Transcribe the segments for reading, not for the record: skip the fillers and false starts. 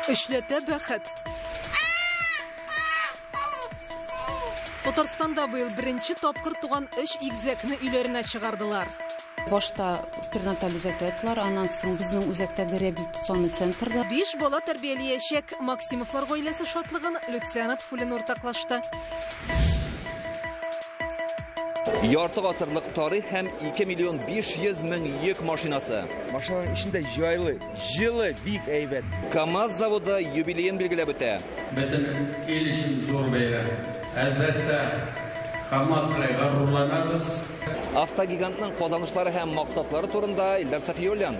Эшләтә бәхет. Татарстанда быел беренче тапкыр туган 3 игезәкне өйләренә чыгардылар. Башта перинаталь үзәктә айттылар, аннан соң безнең үзәктәге реабилитационный центрда 5 бала тәрбияләячәк Максимовлар гаиләсе шатлыгын Люциана Тфулин уртаклашты. Ярты гасырлык тарих һәм 2 миллион 500 мең йөк машинасы. Машинаның içinde жайлы, жылы, бик әйбәт. КАМАЗ заводы юбилейын билгеләп үтә. Бөтен ил өчен зур бәйрәм. Әлбәттә, КАМАЗ белән горурланабыз. Автогигантның казанышлары һәм максатлары турында Илдар Сафиуллин.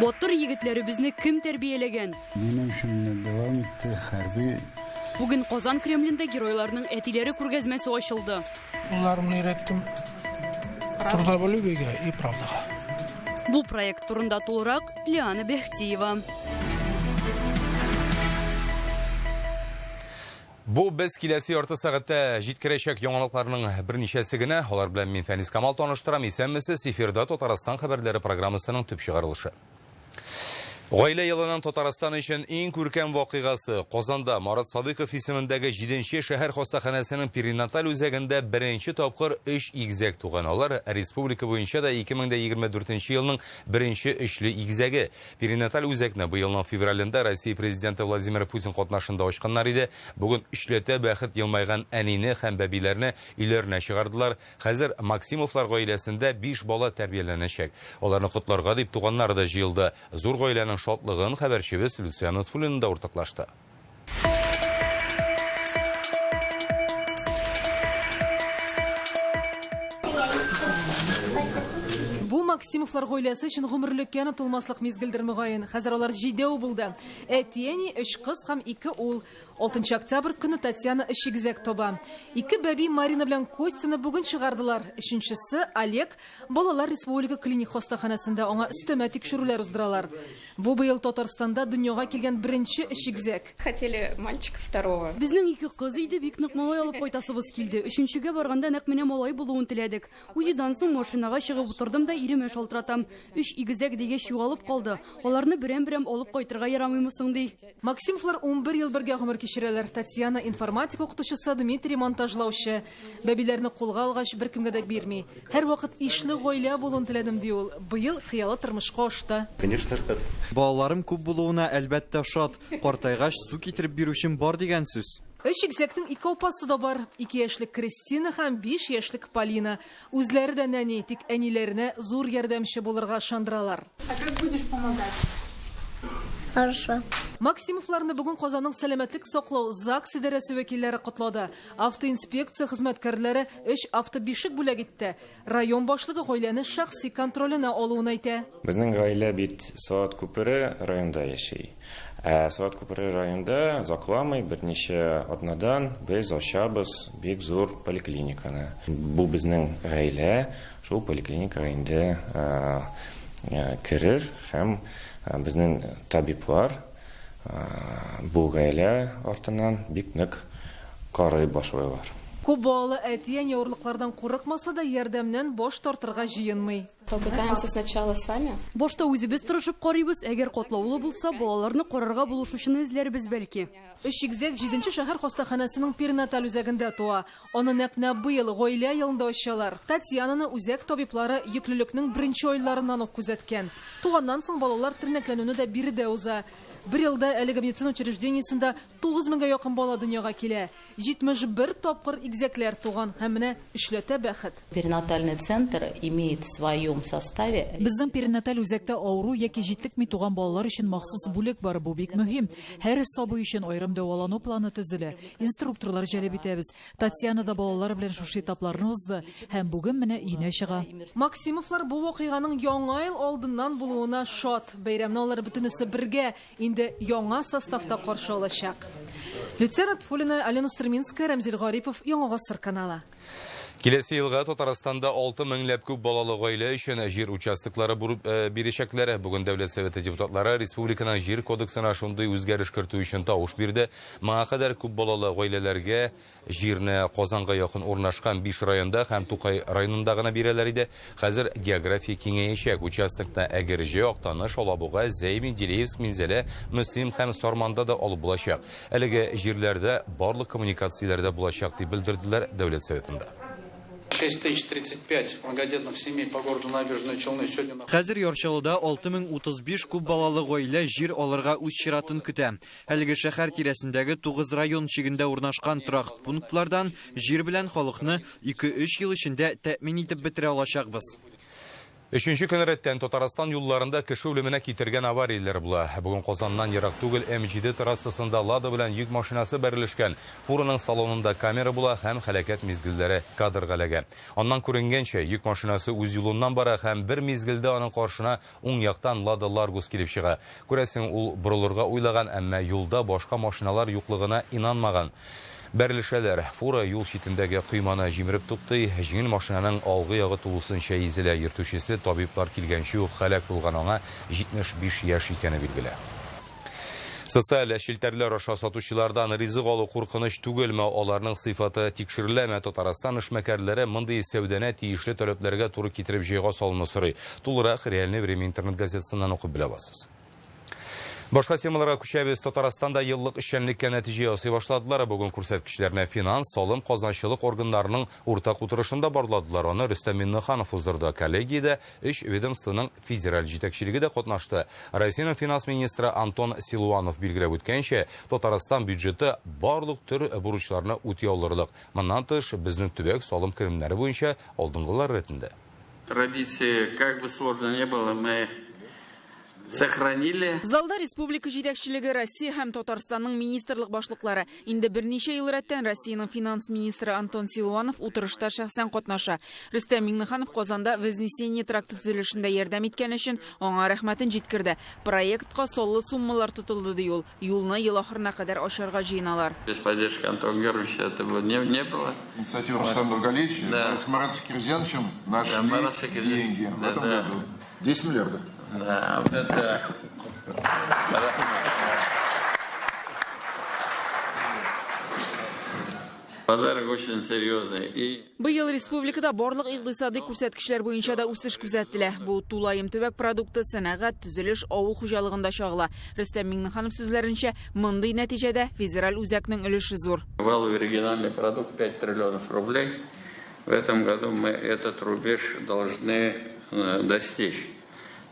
Батыр егетләре безне кем тәрбияләгән? Минем эшемне дәвам итте, хәрби. Бүген Казан Кремлендә геройларның әтиләре күргәзмәсе ачылды. Уларымны өйрәттем. Труда любига и правдага. Бу проект турында тулырак Лиана Бехтиева. Бу без киләсе ярты сәгатьтә җиткерәчәк яңалыкларның берничәсе генә. Алар белән мин Фәнис Камал таныштырам. Исәнмесез, эфирда Татарстан хәбәрләре программасының төп чыгарылышы. Гаилә елының Татарстан өчен иң күркәм вакыйгасы Казанда Марат Садыйков исемендәге 7нче шәһәр хастаханәсенең перинаталь үзәгендә беренче тапкыр 3 игезәк туган. Алар республика буенча да 2024 елның беренче эшле игезәге. Перинаталь үзәкне быелның февралендә Россия президенты Владимир Путин катнашында ачканнар иде. Бүген эшләтә бәхет елмайган әнине һәм бәбиләрне өйләренә чыгардылар. Хәзер Максимовлар гаиләсендә 5 бала тәрбияләнәчәк. Аларны котларга дип туганнар да җыелды. Зур гаиләнең шатлыгын хәбәрчебез Люциана Тфулин да уртаклашты. Бу Максимовлар гаиләсе өчен гомерлеккә онытылмаслык мизгелдер мөгаен. Хәзер алар 7 булды. Әтиәни 3 кыз һәм 2 ул. 6 октябрь көне Татьяна 3 игезәк таба. 2 бәби Марина белән Костяны бүген чыгардылар. Өченчесе Олег балалар республика клиник хастаханәсендә аңа өстәмә тикшерүләр уздыралар. Бу быел Татарстанда дөньяга килгән беренче 3 игезәк. Хотели мальчика второго. Безнең 2 кыз иде, бик нык малай алып кайтасыбыз килде. Өченчегә барганда нәкъ менә малай булуын теләдек. Үзидан соң машинага чыгып утырдым да иреме шалтыратам. 3 игезәк дигәч югалып калды. Аларны берәм-берәм алып кайтырга ярамыймы соң ди. Максимовлар 11 ел бергә гомер кичерәләр. Татьяна информатика укытучысы, Дмитрий монтажлаучы. Бәбиләрне кулга алгач беркемгә дә бирми. Һәр вакыт ишле гаилә булуын теләдем ди ул. Быел хыялы тормышка ашты. Конечно, балаларым күп булуына әлбәттә шат. Картайгач су китереп бирүчем бар дигән сүз. 3 игезәкнең 2 апасы да бар. 2 яшьлек Кристина һәм 5 яшьлек Полина. Үзләре дә нәни, тик әниләренә зур ярдәмче булырга ышандыралар. А как будешь помогать? Хорошо. Максимовларны бүген Казанның сәламәтлек саклау ЗАГС идарәсе вәкилләре котлады. Автоинспекция хезмәткәрләре 3 автобишек бүләк итте. Район башлыгы гаиләне шәхси контроленә алуын әйтә. Безнең гаилә бит Сават күпере районда яши. Сават күпере районда закламый берничә атнадан без ачабыз бик зур поликлиниканы. Бу безнең гаилә шул поликлиникага инде керер һәм безнең табиблар бу гаилә артыннан бик нык карый башлыйлар. Күп балалы әтиән яуырлыклардан курыкмаса да ярдәмнән баш тартырга җыенмый. Попытаемся сначала сами. Башта үзебез тырышып карыйбыз, әгәр катлаулы булса, балаларны карарга булышучыны эзләрбез бәлки. 3 игезәк 7нче шәһәр хастаханәсенең перинаталь үзәгендә туа. Аны нәкъ быел гаилә елында ачалар. Татьянаны үзәк табиблары йөклелекнең беренче айларыннан ук күзәткән. Туганнан соң балалар тернәкләнүне дә биредә уза. Бер елда әлеге медицина учреждениесендә 9000-гә якын бала дөньяга килә. 71 тапкыр игезәкләр туган һәм менә эшләтә бәхет. перинатальный центр имеет в своем составе. Безнең перинаталь үзәктә авыру яки җитлекми туган балалар өчен махсус бүлек бар, бу бик мөһим. Һәр сабый өчен аерым дәвалану планы төзелә. Инструкторлар җәлеп итәбез. Татьяна да балалар белән шушы этапларны узды һәм бүген менә өенә чыга. Максимовлар бу вакыйганың яңа ел алдыннан булуына шат. Бәйрәмне алар бөтенесе бергә инде яңа составта каршы алачак. Люциана Тфулина, Алена Стреминская, Рамзил Гарипов, Яңа Гасыр каналы. Келесі елға Татарстанда 6 меңләп күп балалы гаилә өчен җир участоклары бирәчәкләре. Бүген Дәүләт Советы депутатлары республиканың җир кодексына шундый үзгәреш кертү өчен тавыш бирде. Моңа кадәр күп балалы гаиләләргә җирне Казанга якын урнашкан 5 районда һәм Тукай районында гына бирәләр иде. Хәзер география киңәячәк. Участокта Әгерҗе, Актаныш, Алабуга, Зәймин, Дилеевск, Минзәлә, Мөслим һәм Сарманда да алып булачак. Әлеге җирләрдә барлык коммуникацияләрдә булачак дип белдерделәр Дәүләт Советында. 6035 многодетных семей по городу Набережные Челны сегодня. Хәзер Ярчалыда 6035 күп балалы гаилә җир алырга үз чиратын көтә. Әлеге шәһәр тирәсендәге 9 район чигендә урнашкан торак пунктлардан җир белән халыкны 2-3 ел эчендә тәэмин итеп бетерә алачакбыз. 3-нче көн рәттән Татарстан юлларында кеше үлеменә китергән аварияләр була. Бүген Казаннан ерак түгел М7 трассасында Лада белән йөк машинасы бәрелешкән. Фураның салонында камера була һәм хәлакәт мизгелләре кадрга эләгә. Аннан күренгәнчә, йөк машинасы үз юлыннан бара һәм бер мизгелдә аның каршына уң яктан Лада Ларгус килеп чыга. Күрәсең, ул борылырга уйлаган, әмма юлда башка машиналар юклыгына инанмаган. Бәрелешәләр. Фура юл читендәге койманы җимереп тукты. Җиңел машинаның алгы ягы тулысынча изелә. Йөртүчесе табиблар килгәнче үк һәлак булган, аңа 75 яшь икәне билгеле. Социаль челтәрләр аша сатучылардан ризык алу куркыныч түгелме, аларның сыйфаты тикшереләме? Татарстан эшмәкәрләре мондый сәүдәне тиешле таләпләргә туры китереп җыйга салуны сорый. Тулырак Реальное время интернет газетасыннан укып белә аласыз. Башка темаларга күчәбез. Татарстанда еллык эшчәнлеккә нәтиҗә ясый башладылар. Бүген күрсәткечләрне финанс, салым, казанчылык органнарының уртак утырышында барладылар. Аны Рөстәм Миннеханов уздырды. Коллегиядә 3 ведомствоның федераль җитәкчелеге дә катнашты. Россиянең финанс министры Антон Силуанов билгеләп үткәнчә, Татарстан бюджеты барлык төр бурычларны үти алырлык. Моннан тыш, безнең төбәк салым керемнәре буенча алдынгылар рәтендә. Традиции, как бы сложно не было, мы сохранили. Залда республика җитәкчелеге Россия һәм Татарстанның министрлык башлыклары. Инде берничә ел рәттән Россиянең финанс министры Антон Силуанов утырышта шәхсән катнаша. Рөстәм Миннеханов Казанда Вознесение тракты төзелешендә ярдәм иткән өчен аңа рәхмәтен җиткерде. Проектка соллы суммалар тотылды ди ул. Юлны ел ахырына кадәр ачарга җыеналар. Без поддержки Антона Георгиевича этого не было. Инициатива Рустама Нургалиевича, с Маратом Кирзяновичем нашли деньги в этом году. 10 миллиардов. Да, это... Подарок очень серьезный. Быел республикада барлык икътисади күрсәткечләр буенча да үсеш күзәтелә. Бу тулаем төбәк продукты, сәнәгать, төзелеш, авыл хуҗалыгында чагыла. Рөстәм Миннеханов сүзләренчә, мондый нәтиҗәдә федераль үзәкнең өлеше зур. Валовый региональный продукт 5 триллионов рублей. В этом году мы этот рубеж должны достичь.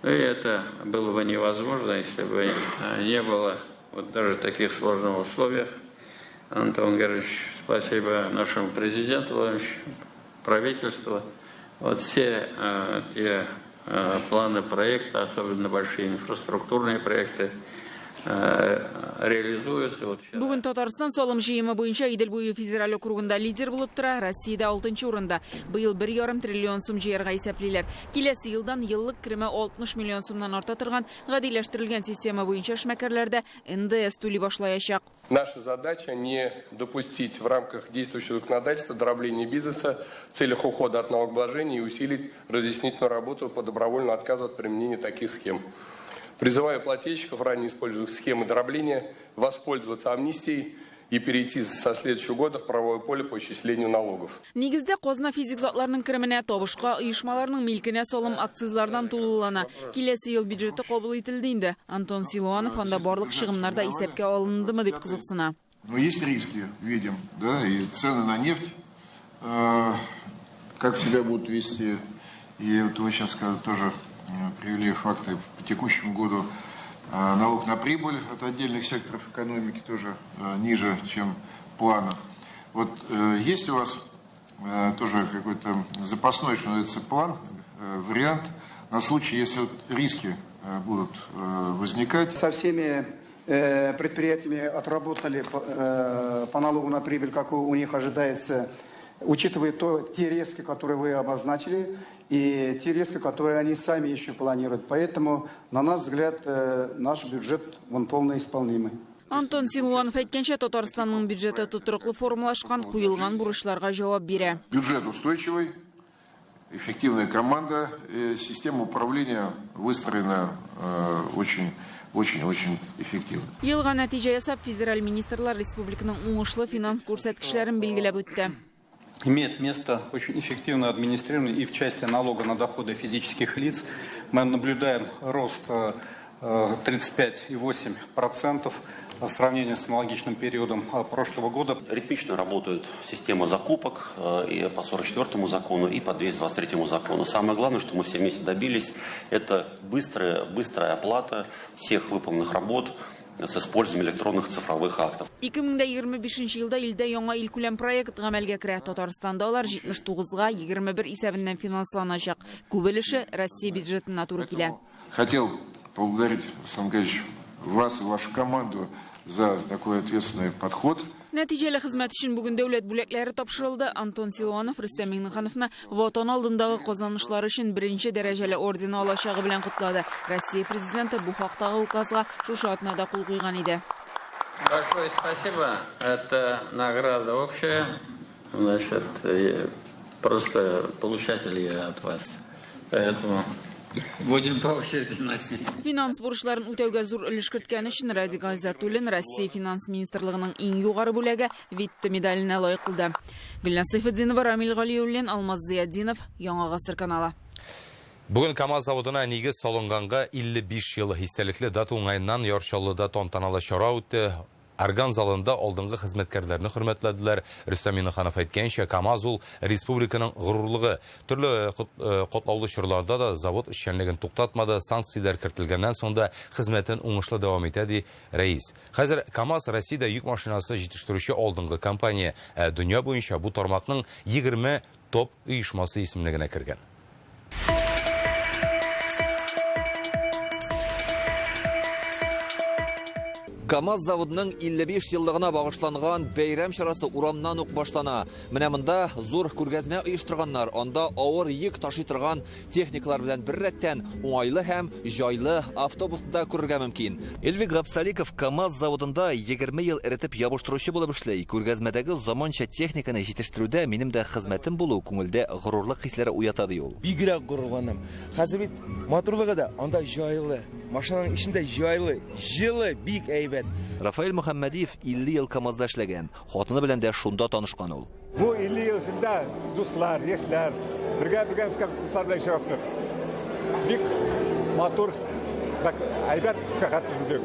И это было бы невозможно, если бы не было вот даже таких сложных условиях. Антон Георгиевич, спасибо нашему президенту, правительству. Вот все те планы проекта, особенно большие инфраструктурные проекты, реализуется. Бүген Татарстан салым җыемы буенча Идел буе федераль округында лидер булып тора, Россиядә 6-нчы урында. Быел 1,5 триллион сум җыярга исәплиләр. Киләсе елдан еллык кереме 60 миллион сумнан арта торган гадиләштерелгән система буенча эшмәкәрләрдә НДС түли башлаячак. Наша задача не допустить в рамках действующего законодательства дробления бизнеса в целях ухода от налогообложения и усилить разъяснительную работу по добровольному отказу от применения таких схем. Призываю плательщиков, ранее используемых схемы дробления, воспользоваться амнистией и перейти со следующего года в правовое поле по исчислению налогов. Нигездә казна физик затларның кеременә, табышка, оешмаларның милкенә салым акцизлардан тулылана. Киләсе ел бюджеты кабул ителде инде. Антон Силуанов анда барлык чыгымнар да исәпкә алындымы дип кызыксына. Но есть риски, видим, да, и цены на нефть, как себя будут вести. И вот вы сейчас тоже привели факты по текущему году. Налог на прибыль от отдельных секторов экономики тоже ниже, чем плана. Вот есть у вас тоже какой-то запасной, что называется, план, вариант на случай, если вот риски будут возникать? Со всеми предприятиями отработали по налогу на прибыль, как у них ожидается, учитывая те риски, которые вы обозначили, и те риски, которые они сами еще планируют. Поэтому, на наш взгляд, наш бюджет, он полно исполнимый. Антон Силуанов әйткәнчә, Татарстанның бюджеты тотрыклы формалашкан, куелган бурычларга җавап бирә. Бюджет устойчивый, эффективная команда, система управления выстроена очень эффективно. Елга нәтиҗә ясап, федераль министрлар республиканың уңышлы финанс күрсәткечләрен билгеләп үтте. Имеет место очень эффективное администрирование и в части налога на доходы физических лиц. Мы наблюдаем рост 35,8% в сравнении с аналогичным периодом прошлого года. Ритмично работает система закупок и по 44-му закону, и по 223-му закону. Самое главное, что мы все вместе добились, это быстрая оплата всех выполненных работ с использованием электронных цифровых актов. 2025 елда илдә яңа илкүләм проект гамәлгә керә. Татарстанда алар 79-га 21 исәбеннән финансланачак. Күбелеше Россия бюджетына туры килә. Хотел поблагодарить, Руслан Гайевич, вас и вашу команду за такой ответственный подход. Нәтиҗәле хезмәт өчен бүген дәүләт бүләкләре тапшырылды. Антон Силуанов Рөстәм Миңнехановны ватан алдындагы казанышлары өчен беренче дәрәҗәле ордены алачагы белән кутлады. Россия президенты бу хактагы указга шушы атнада кул куйган иде. Большое спасибо. Это награда общая. Значит, просто получатели от вас. Поэтому будем по очереди носить. Финанс бурычларын үтәүгә зур өлеш керткән өчен Радик Гайзатуллин Россия финанс министрлыгының иң югары бүләге Витте медаленә лаек булды. Гөлнар Сайфетдинова, Рамил Галиуллин, Алмаз Зияддинов, Яңа гасыр каналы. Бүгін КАМАЗ заводына нигез салынганга 55 ел истәлекле дата уңайыннан Яршаллыда тантаналы чара үтте. Арган залында алдыңғы хезмәткәрләрне хөрмәтләделәр. Рөстәм Миңнеханов әйткәнчә, КАМАЗ ул республиканың горурлыгы. Төрле котлаулы чорларда да завод эшчәнлеген туктатмады, санкцияләр кертелгәннән соң да хезмәтен уңышлы дәвам итә, ди рәис. Хәзер КАМАЗ Россиядә йөк машинасы җитештерүче алдыңғы компания. Дөнья буенча бу тармакның 20 топ оешмасы исемлегенә кергән. КАМАЗ заводының 55 еллыгына багышланган бәйрәм чарасы урамнан ук башлана. Менә монда зур күргәзмә оештырганнар. Анда авыр йөк ташый торган техникалар белән бер рәттән уңайлы һәм җайлы автобусында күрергә мөмкин. Эльвик Габсаликов КАМАЗ заводында 20 ел эретеп ябыштыручы булып эшләй. Күргәзмәдәге заманча техниканы җитештерүдә минем дә хезмәтем булу күңелдә горурлык хисләре уята ди ул. Бигрәк горурланам. Хәзер бит моторлыгы да анда җайлы, машинаның ишендә җайлы, җылы, бик әйбәт. Рафаэль Мөхәммәдиев 50 ел КАМАЗда эшләгән. Хатыны белән дә шунда танышкан ул. Бу 50 ел эчендә дуслар, яшьләр, бергә фәкатьләр белән чыраштык. Бик мотор, әйбәт фәкать төзүдек,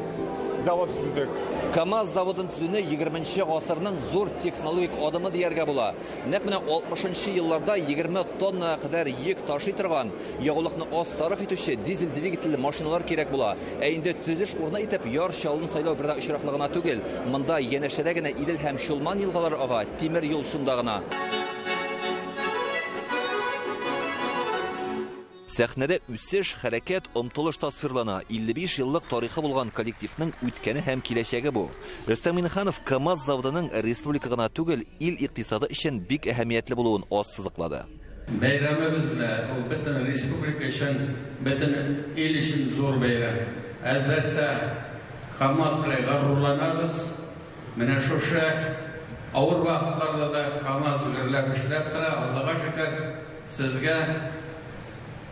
завод төзүдек. КАМАЗ заводын төзүне 20-нче гасырның зур технологик адымы дияргә була. Нәкъ менә 60-нчы елларда 20 тонна кадәр йөк ташый торган, ягулыкны аз сарыф итүче дизель двигательле машиналар кирәк була. Инде төзелеш урыны итеп Яршаллын сайлау бердә очраклыгына түгел, монда янәшәдә генә Идел һәм Чулман елгалары ага, тимер юл шунда гына. Сәхнәдә үсеш, хәрәкәт, омтылыш тасвирлана. 55 еллык тарихы булган коллективның үткәне һәм киләчәге бу. Рөстәм Миңнеханов КАМАЗ заводының республика гына түгел, ил икътисады өчен бик әһәмиятле булуын аз сызыклады. Бәйрәмебез белән ул бөтен республика өчен, бөтен ил өчен зур бәйрәм. Әлбәттә, КАМАЗ белән горурланабыз. Менә шушы авыр вакытларда да КАМАЗ гөрләп эшләп тора. Аллага шөкер, сезгә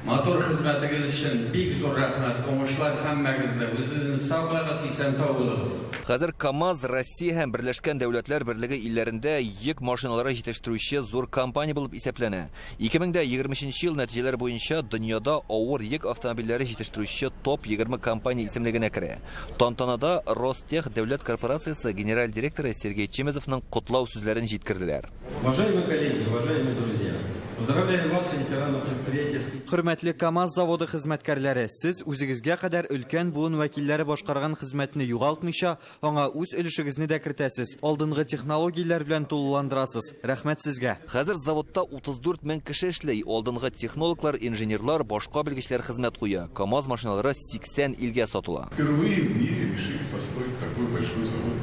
мотор хезмәтегез өчен бик зур рәхмәт. Уңышлар һәммәгезгә. Үзегез сау булыгыз, исән сау булыгыз. Хәзер КАМАЗ Россия һәм Берләшкән Дәүләтләр Берлеге илләрендә йөк машиналары җитештерүче зур компания булып исәпләнә. 2020 ел нәтиҗәләре буенча дөньяда авыр йөк автомобильләре җитештерүче топ 20 компания исемлегенә керә. Тантанада Ростех дәүләт корпорациясе генераль директоры Сергей Чемезовның котлау сүзләрен җиткерделәр. Уважаемые коллеги, уважаемые друзья, поздравляю вас, ветеранов предприятия. Хөрмәтле КАМАЗ заводы хезмәткәрләре, сез үзегезгә кадәр өлкән буын вәкилләре башкарган хезмәтне югалтмыйча, аңа үз өлешегезне дә кертәсез. Алдынгы технологияләр белән тулыландырасыз. Рәхмәт сезгә. Хәзер заводта 34 мең кеше эшләй. Алдынгы технологлар, инженерлар, башка белгечләр хезмәт куя. КАМАЗ машиналары 80 илгә сатыла. Впервые в мире решили построить такой большой завод.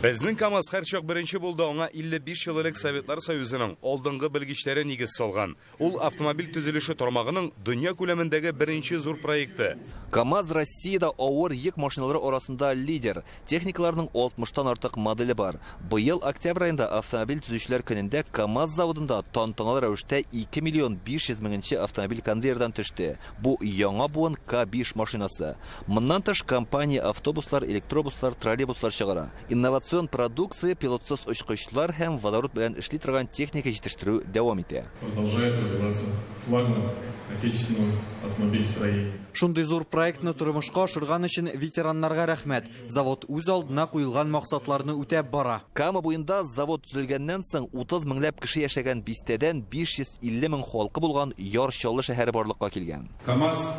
Безнең КамАЗ һәрчак беренче булды, аңа 55 еллык Советлар Союзының алдынгы белгечләре нигез салган. Ул автомобиль төзелеше тармагының дөнья күләмендәге беренче зур проекты. КамАЗ Россиядә авыр йөк машиналары арасында лидер. Техникаларның 60-тан артык модели бар. Быел октябрь айында автомобиль төзүчеләр көнендә КамАЗ заводында тантаналы рәвештә 2 миллион 500 меңнче автомобиль конвейердан төште. Бу яңа буын К5 машинасы. Моннан тыш компания автобуслар, электробуслар, троллейбуслар чыгара. Инновацион продукция, пилотсыз очкычлар һәм водород белән эшли торган техника җитештерү дәвам итә. Продолжает развиваться флагман отечественного автомобилестроения. Шундый зур проектны тормышка ашырган өчен ветераннарга рәхмәт. Завод үз алдына куелган максатларны үтәп бара. Кама буенда завод төзелгәннән соң 30 меңләп кеше яшәгән бистәдән 550 мең халкы булган Яр-Чаллы шәһәре барлыкка килгән. КамАЗ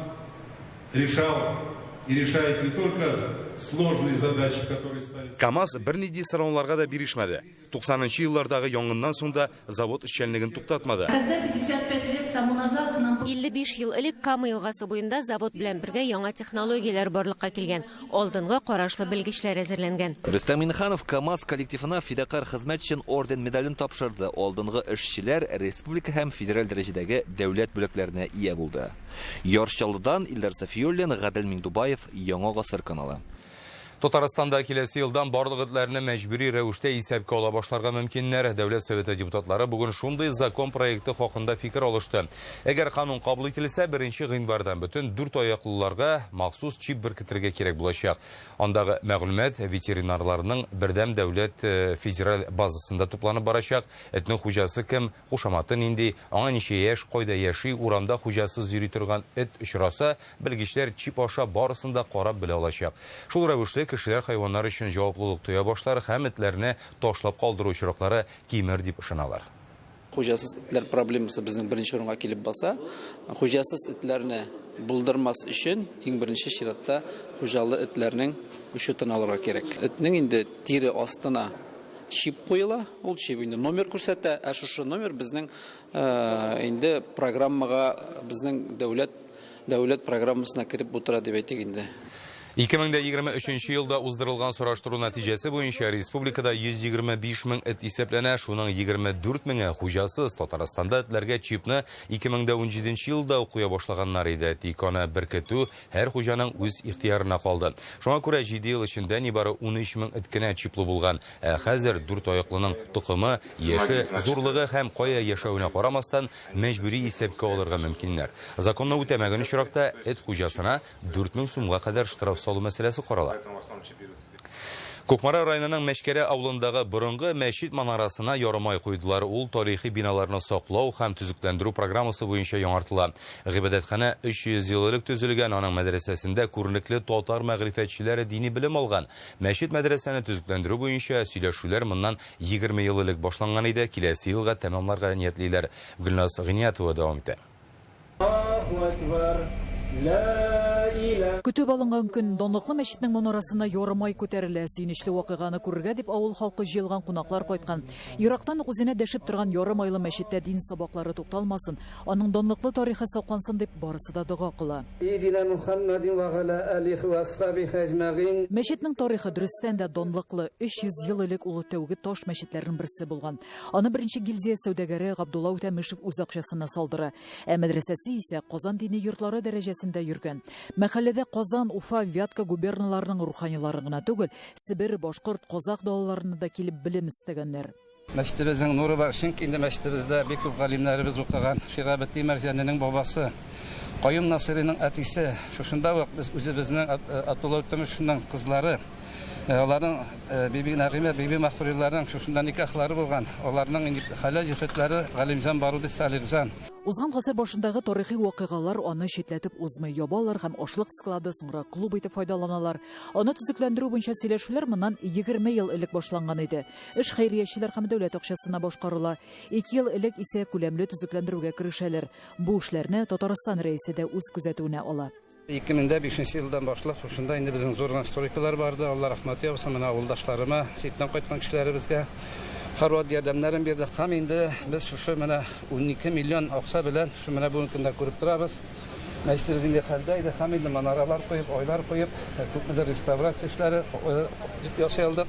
решал и решает не только сложные задачи, которые ставят. КамАЗ бернинди сорауларга да бирешмәде. 90-нчы еллардагы янгыннан соң да завод эшчәнлеген туктатмады. 55 ел элек Кама елгасы буенда завод белән бергә яңа технологияләр барлыкка килгән. Алдынгы карашлы белгечләр әзерләнгән. Рөстәм Минханов КамАЗ коллективына фидакар хезмәт өчен орден медален тапшырды. Алдынгы эшчеләр республика һәм федераль дәрәҗәдәге дәүләт бүләкләренә ия булды. Яр-Чаллыдан Илдар Сафиуллин, Гадел Миңдубаев, Яңа гасыр каналы. Татарстанда киләсе елдан барлык этләрне мәҗбүри рәвештә исәпкә ала башларга мөмкиннәр. Дәүләт Советы депутатлары бүген шундый закон проекты хакында фикер алышты. Әгәр канун кабул ителсә, 1 гыйнвардан бөтен 4 аяклыларга махсус чип беркетергә кирәк булачак. Андагы мәгълүмат ветеринарларның бердәм дәүләт федераль базасында тупланып барачак. Этнең хуҗасы кем, кушаматы нинди, аңа ничә яшь, кайда яши, урамда хуҗасыз йөри торган эт очраса, белгечләр чип аша барысында карап белә алачак. Шул рәвештә кешеләр хайваннар өчен җаваплылык тоя башлар һәм этләрне ташлап калдыру очраклары кимер дип ышаналар. Хуҗасыз этләр проблемасы безнең беренче урынга килеп баса. Хуҗасыз этләрне булдырмас өчен иң беренче чиратта хуҗалы этләрнең учетын алырга кирәк. Этнең инде тире астына чип куела, ул чип инде номер күрсәтә, ә шушы номер безнең инде программага, безнең дәүләт программасына кирип утыра дип әйтик инде. 2023 елда уздырылган сораштыру нәтиҗәсе буенча республикада 125 мең эт исәпләнә, шуның 24 меңе хуҗасыз. Татарстанда этләргә чипны 2017 елда куя башлаганнар иде. Тик аны беркетү һәр хуҗаның үз ихтыярына калды. Шуңа күрә 7 ел эчендә нибары 13 мең эт кенә чиплы булган. Хәзер 4 аяклының тукымы, яше, зурлыгы һәм кая яшәвенә карамастан мәҗбүри исәпкә алырга мөмкиннәр. Законны үтәмәгән очракта эт хуҗасына 4000 сумга кадәр штраф салу мәсьәләсе карала. Кукмара районының Мәшкәрә авылындагы борынгы мәчет манарасына ярымай куйдылар. Ул тарихи биналарны саклау һәм төзекләндерү программасы буенча яңартыла. Гыйбадәтхана 300 ел элек төзелгән, аның мәдрәсәсендә күренекле татар мәгърифәтчеләре дини белем алган. Мәчет мәдрәсәне төзекләндерү буенча сөйләшүләр моннан 20 ел элек башланган иде. Киләсе елга тәмамларга ниятлиләр. Гөлназ Гыниятова дәвам итә. Көтүп алынган көн данлыклы мәчетнең манарасына ярымай күтәрелә. Сөйнечле вакыйганы күрергә дип авыл халкы җыелган кунаклар кайткан. Ерактан ук үзенә дәшеп торган ярымайлы мәчеттә дин сабаклары тукталмасын, аның данлыклы тарихы саклансын дип барысы да дуга кыла. Мәчетнең тарихы дөрестән дә данлыклы. 300 ел элек улы тәүге таш мәчетләрнең берсе булган. Аны беренче гильдия сәүдәгәре Габдулла Үтәмишев үз акчасына салдыра. Мәдрәсәсе исә Казан дини йортлары дәрәҗәсендә йөргән. Мәхәлләдә Казан, Уфа, Вятка губерналарының руханилары гына түгел, Сибир, Башкорт, Казак далаларында да килеп белем истәгәннәр. Мәчетебезнең нуры бар, чөнки инде мәчетебездә бик күп галимнәребез укыган. Шигабетти Мәрҗәннең бабасы, Каюм Насыйриның әтисе, шушында ук без үзебезнең Абдулла Үтәмишевнең кызлары, аларның Биби Нәгыймә, Биби Мәхфуриләрнең шушында никахлары булган. Аларның хәлә җифетләре Галимҗан Баруди Салихҗан. Узган гасыр башындагы тарихи вакыйгалар аны читләтеп узмый, ябалар һәм ашлык склады, соңра клуб итеп файдаланалар. Аны төзекләндерү буенча сөйләшүләр моннан 20 ел элек башланган иде. Эш хәйриячеләр һәм дәүләт акчасына башкарыла. 2 ел элек исә күләмле төзекләндерүгә керешәләр. Бу эшләрне Татарстан рәисе дә үз күзәтүенә ала. 2005 елдан башлап, шунда инде безнең зур историкалар барды. Алла рәхмәт яусын менә авылдашларыма, Ситтан кайткан кешеләребезгә. Һәрвакыт ярдәмнәрен бирде. Һәм инде без шушы менә 12 миллион акча белән шу менә бүген көндә күреп торабыз. Мәчетебез инде хәлдә иде, һәм инде манаралар куеп, ойлар куеп, күпмедер реставрация эшләре ясалды.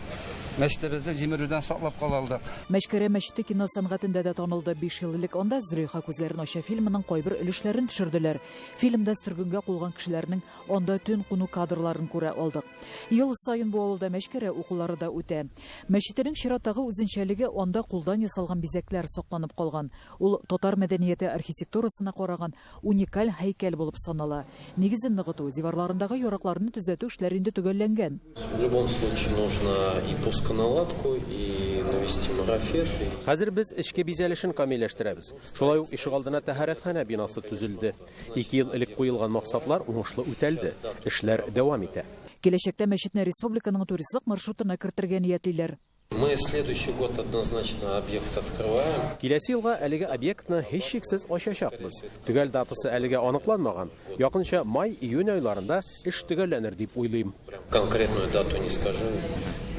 Мәчетебезде җимерүдән саклап кала алдык. Мәшкәрә мәчете кино сәнгатендә дә танылды. 5 ел элек анда Зөләйха күзләрен ача фильмының кайбер өлешләрен төшерделәр. Фильмда сөргенгә кулган кешеләрнең анда төн куну кадрларын күрә алдык. Ел саен бу авылда мәшкәрә укулары да үтә. Мәчетнең чираттагы үзенчәлеге анда кулдан ясалган бизәкләр сакланып калган. Ул татар мәдәнияте архитектурасына караган уникаль һәйкәл булып санала. Нигезен ныгыту, диварларындагы яракларны төзәтү эшләре инде төгәлләнгән. В любом случае нужно и пусконаладку, и навести марафет. Хәзер без эчке бизәлешен камилләштерәбез. Шулай ук ишек алдына тәһарәтханә бинасы төзелде. 2 ел элек куелган максатлар уңышлы үтәлде. Эшләр дәвам итә. Киләчәктә мәчетне республиканың туристлык маршрутына кертергә ниятлиләр. Мы следующий год однозначно объект открываем. Киләсе елга әлеге объектны һичшиксез ачачакбыз. Төгәл датасы әлегә аныкланмаган. Якынча май-июнь айларында эш төгәлләнер дип уйлыйм. Конкретную дату не скажу.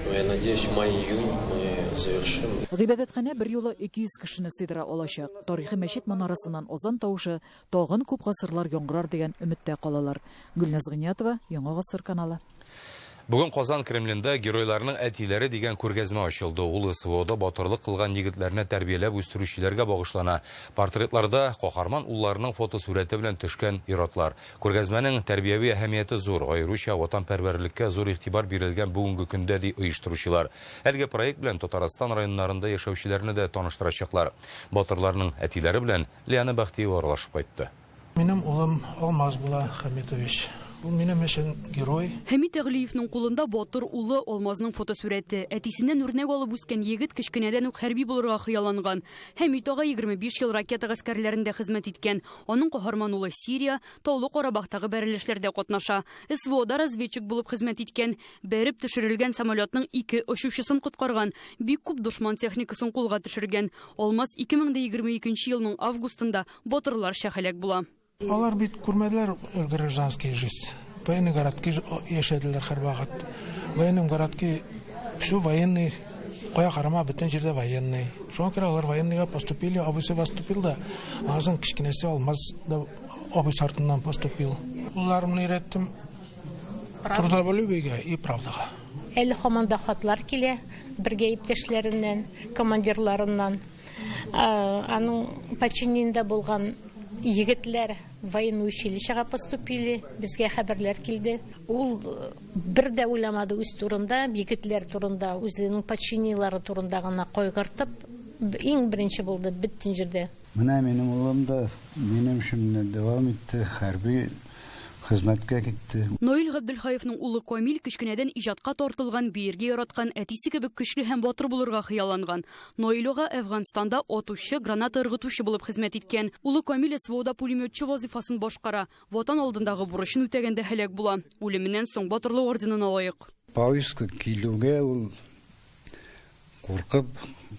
Но я надеюсь, в мае-июнь мы завершим. Гыйбадәтханә бер юлы 200 кешене сыйдыра алачак. Тарихи мәчет манарасыннан азан тавышы тагын күп гасырлар яңгырар дигән өметтә калалар. Гөлназ Гыниятова, Яңа гасыр каналы. Бүген Казан Кремлендә геройларның әтиләре дигән күргәзмә ачылды. Ул СВОда батырлык кылган егетләрне тәрбияләп үстерүчеләргә багышлана. Портретларда каһарман улларының фотосурәте белән төшкән иратлар. Күргәзмәнең тәрбияви әһәмияте зур, аеруча ватанпәрвәрлеккә зур игътибар бирелгән бүгенге көндә ди оештыручылар. Әлеге проект белән Татарстан районнарында яшәүчеләрне дә таныштырачаклар. Батырларның әтиләре белән Лиана Бахтиева аралашып кайтты. Минем улым Алмаз була Хамитович. Ул минем өчен герой. Хәмит Әглиевның кулында батыр улы Алмазның фотосурәте. Әтисеннән үрнәк алып үскән егет кечкенәдән үк хәрби булырга хыялланган. Хәмит ага 25 ел ракета гаскәрләрендә хезмәт иткән. Аның каһарман улы Сирия, Таулы Карабахтагы бәрелешләрдә катнаша. СВОда разведчик булып хезмәт иткән. Бәреп төшерелгән самолетның 2 очучысын коткарган. Бик күп дошман техникасын кулга төшергән. Алмаз 2022 елның августында батырлар шәһәләк була. Алар бит күрмәделәр гражданский жизнь. Военный городки яшәделәр һәрвакыт. Военный городки шу военный, кая карама бөтен җирдә военный. Шуңа күрә алар военныйга поступили, абыйсы поступил да, азын кичкенәсе Алмаз да абыйсы артыннан поступил. Улларымны өйрәттем турда белүгә и правдага. Әле команда хатлар килә, бергә иптәшләреннән, командирларыннан. Аның подчинениендә булган егетләр военное училищега поступили, безгә хәбәрләр килде. Ул бер дә уйламады үз турында, егетләр турында, үзенең подчинениелары турында гына кайгыртып, иң беренче булды бөтен җирдә. Менә минем улым да минем эшемне дәвам итте, хәрби хезмәткә китте. Наил Габделхаевның улы Камил кечкенәдән иҗатка тартылган, биергә яраткан, әтисе кебек көчле һәм батыр булырга хыялланган. Наилга Әфганстанда атучы, граната ыргытучы булып хезмәт иткән. Улы Камил СВОда пулеметчы вазифасын башкара. Ватан алдындагы бурычын үтәгәндә һәлак була. Үлеменнән соң батырлык орденына лаек. Поиска килүгә ул куркып,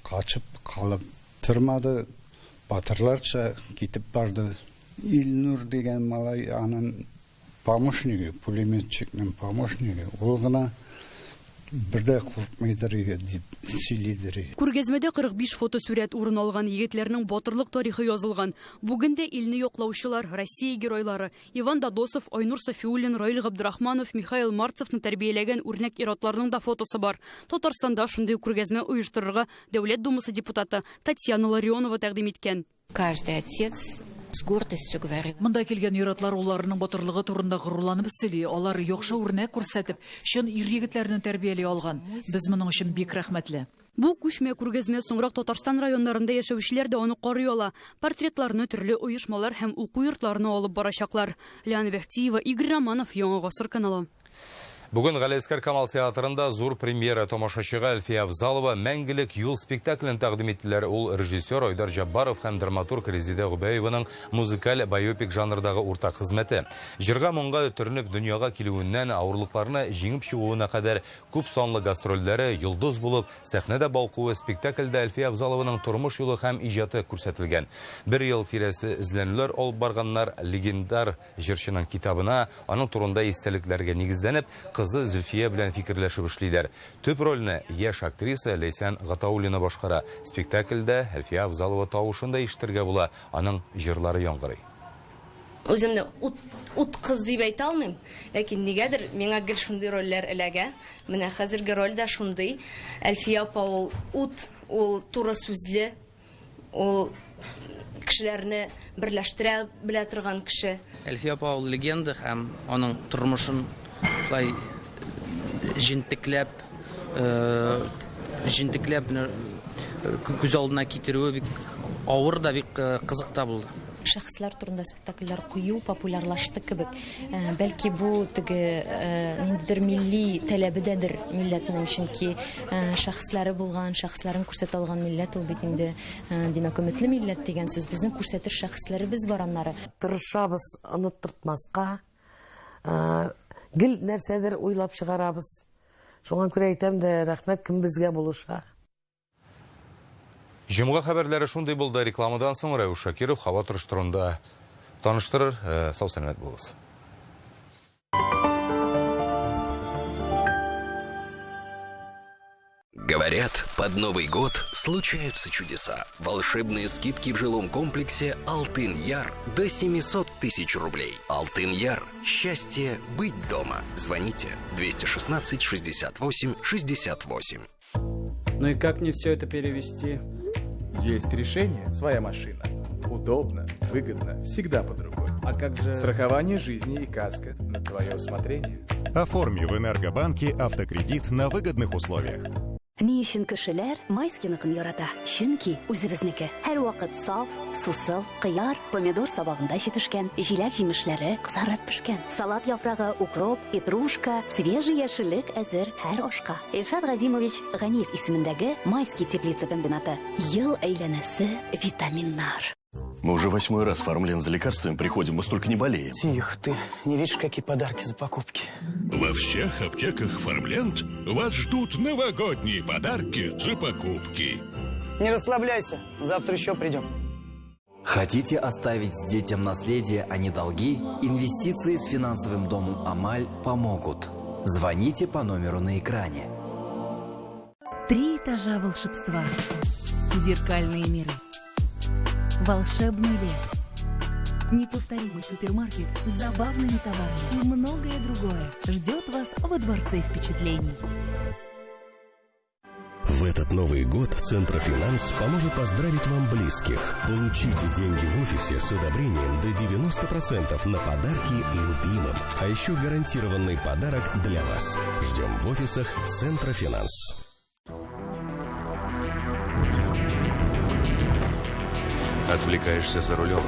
качып калып тормады. Батырларча китеп барды. Илнур дигән малай аның помощники, пулеметчикның помощники, ул гына бердә куркмыйдыр дип сөйлидер. Күргәзмәдә 45 фотосурәт урын алган, егетләрнең батырлык тарихы язылган. Бүген дә илне яклаучылар, Россия геройлары Иван Дадосов, Айнур Сафиуллин, Раил Габдрахманов, Михаил Марцевны тәрбияләгән үрнәк иратларның да фотосы бар. Татарстанда шундый күргәзмә оештырырга Дәүләт Думасы депутаты Татьяна Ларионова тәкъдим иткән. Каждый отец с гордостью говорит. Монда килгән иратлар улларының батырлыгы турында горурланып сөйли. Алар яхшы үрнәк күрсәтеп, чын ир-егетләрне тәрбияли алган. Без моның өчен бик рәхмәтле. Бу күчмә күргәзмә соңрак Татарстан районнарында яшәүчеләр дә аны карый ала. Портретларны төрле оешмалар һәм уку йортларына алып барачаклар. Лиана Бахтиева, Игорь Романов, Яңа гасыр каналы. Бүген Галиәскәр Камал театрында зур премьера тамашачыга Әлфия Авзалова мәңгелек юл спектаклен тәкъдим иттеләр. Ул режиссер Айдар Жаббаров һәм драматург Резидә Губаеваның музыкаль биопик жанрдагы уртак хезмәте. Җырга моңга төрнеп дөньяга килүеннән авырлыкларны җиңеп чыгуына кадәр күп санлы гастрольләре, йолдыз булып, сәхнәдә балкуы спектакльдә Әлфия Авзалованың тормыш юлы һәм иҗаты күрсәтелгән. Бер ел тирәсе эзләнүләр алып барганнар легендар җырчының китабына, аның турында истәлекләргә нигезләнеп, кызы Зөлфия белән фикерләшеп эшлиләр. Төп рольне яшь актриса Лейсан Гатауллина башкара. Спектакльдә Әлфия Авзалова тавышында ишетергә була, аның җырлары яңгырый. Үземне ут кыз дип әйтә алмыйм, ләкин нигәдер миңа гел шундый рольләр эләгә. Менә хәзерге роль дә шундый. Әлфия апа ул ут, ул туры сүзле, ул кешеләрне берләштерә белә торган кеше. Әлфия апа ул легенда һәм аның тормышын лай җентекләп күз алдына китерүе бик авыр да, бик кызык та булды. Шәхесләр турында спектакльләр кую популярлашты кебек. Бәлки бу ниндидер милли таләбедәдер милләтнең, чөнки шәхесләре булган, шәхесләрен күрсәтә алган милләт ул бит инде, димәк, өметле милләт дигән сүз. Безнең күрсәтер шәхесләребез бар аннары. Тырышабыз оныттыртмаска, гел нәрсәдер уйлап чыгарабыз. Шуңа күрә әйтәм дә, рәхмәт кем безгә булыша. Җомга хәбәрләре шундый булды. Рекламадан соң Рәүш Шакиров һава торыш турында таныштырыр. Сау сәламәт булыгыз. Говорят, под Новый год случаются чудеса. Волшебные скидки в жилом комплексе «Алтын-Яр» до 700 тысяч рублей. «Алтын-Яр» – счастье быть дома. Звоните 216 68 68. Ну и как мне все это перевести? Есть решение, своя машина. Удобно, выгодно, всегда под рукой. А как же... Страхование жизни и каска на твое усмотрение. Оформи в Энергобанке автокредит на выгодных условиях. Ни өчен кешеләр майскиныкын ярата? Чөнки үзебезнеке. Һәр вакыт саф, сусыл, кыяр, помидор сабагында җитешкән, җиләк җимешләре кызарып пешкән. Салат яфрагы, укроп, петрушка, свежий яшеллек әзер һәр ашка. Илшат Газимович Ганиев исемендәге Майский теплица комбинаты. Ел әйләнәсе витаминнар. Мы уже 8-й раз в Фармленд за лекарствами приходим, мы столько не болеем. Тихо ты, не видишь, какие подарки за покупки? Во всех аптеках Фармленд вас ждут новогодние подарки за покупки. Не расслабляйся, завтра еще придем. Хотите оставить детям наследие, а не долги? Инвестиции с финансовым домом «Амаль» помогут. Звоните по номеру на экране. 3 этажа волшебства. Зеркальные миры. Волшебный лес. Неповторимый супермаркет с забавными товарами и многое другое ждет вас во дворце впечатлений. В этот Новый год Центрофинанс поможет поздравить вам близких. Получите деньги в офисе с одобрением до 90% на подарки любимым. А еще гарантированный подарок для вас. Ждем в офисах Центрофинанс. Отвлекаешься за рулем.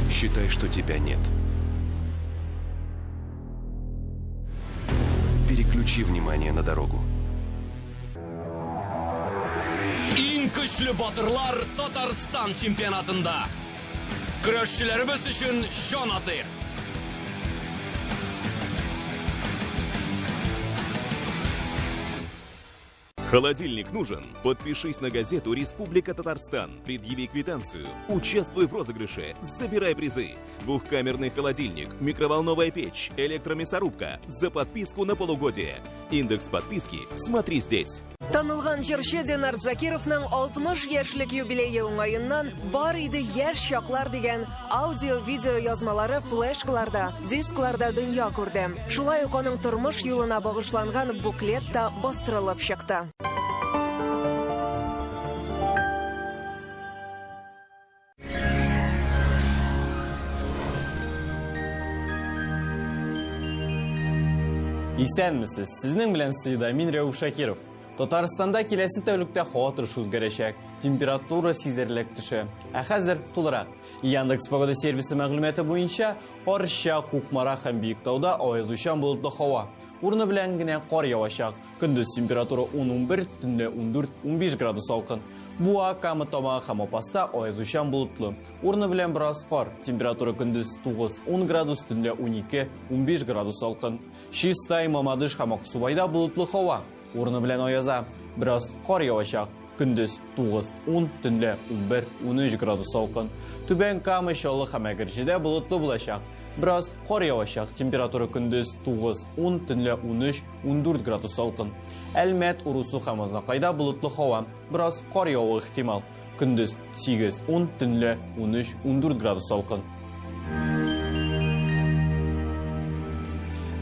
Считай, что тебя нет. Переключи внимание на дорогу. Иң көчле батырлар Татарстан чемпионатында. Көрәшчеләребез өчен җан атыйк. Холодильник нужен? Подпишись на газету «Республика Татарстан». Предъяви квитанцию. Участвуй в розыгрыше. Забирай призы. Двухкамерный холодильник, микроволновая печь, электромясорубка. За подписку на полугодие. Индекс подписки смотри здесь. Танылган җырчы Динар Закировның 60 яшьлек юбилее уңаеннан бар иде яшь чаклар дигән аудио-видео язмалары флешкаларда, дискларда дөнья күрде. Шулай ук аның тормыш юлына багышланган буклет та бастырылып чыкты. Исәнмесез, сезнең белән студияда мин Рәүф Шакиров. Татарстанда киләсе тәүлектә һава торышы үзгәрәчәк, температура сизелерлек төшә. Ә хәзер тулырак. Яндекс погода сервисы мәгълүматы буенча, Арча, Кукмара һәм Биектауда аязучан болытлы һава. Урыны белән генә кар явачак. Көндез температура 10-11, төнлә 14-15 градус салкын. Буа, Кама, Тома һәм Апаста аязучан болытлы. Урыны белән бераз кар. Температура көндез 9-10 градус, төнлә 12-15 градус салкын. Чистай, Мамадыш һәм Аксубайда болытлы һава. Урыны белән аяза. Бераз кар явачак. Көндез 9-10, төнлә 11-13 градус салкын. Түбән Кама, Чаллы һәм Әгерҗедә болытлы булачак. Бераз кар явачак. Температура көндез 9-10, төнлә 13-14 градус салкын. Әлмәт, Урусу һәм Азнакайда болытлы һава. Бераз кар явуы ихтимал. Көндез 8-10, төнлә 13-14 градус салкын.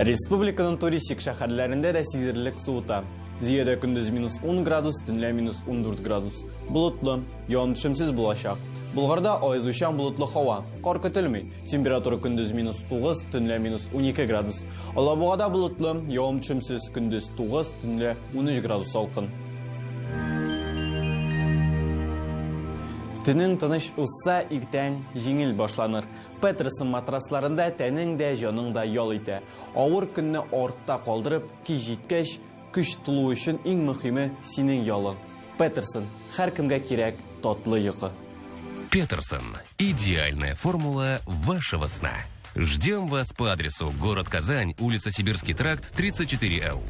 Республиканың туристик шәһәрләрендә дә сизелерлек суыта. Зиядә көндез -10 градус, төнлә -14 градус. Болытлы, явым-төшемсез булачак. Булгарда айзучан болытлы һава, кар көтелми. Температура көндез -9, төнлә -12 градус. Алабугада болытлы, явым-төшемсез, көндез 9, төнлә 13 градус салкын. Төнең тыныч узса, иртән җиңел башланыр. Петерсон матрасларында тәнең дә, җаның да ял итә. Авыр көнне артта калдырып, кич җиткәч, көч тулу өчен иң мөһиме синең ялың. Петерсон, һәркемгә кирәк татлы йокы. Петерсон. Идеальная формула вашего сна. Ждем вас по адресу город Казань, улица Сибирский тракт, 34Л.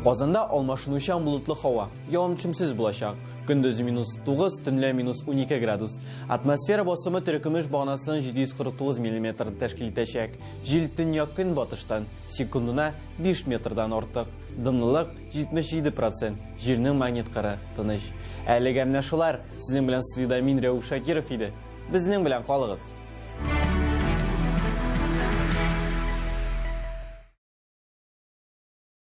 Казанда алмашынучан болытлы һава, явым-төшемсез булачак. Көндез -9, төнлә -12 градус. Атмосфера басымы төркемеш баганасын 749 мм тәшкил итәчәк. Җил төньяк батыштан секундына 5 метрдан артык. Дымлылык 77%. Җирнең магнит кыры тыныч. Әлегә менә шулар. Сезнең белән студиядә мин Рәүф Шакиров иде. Безнең белән калыгыз.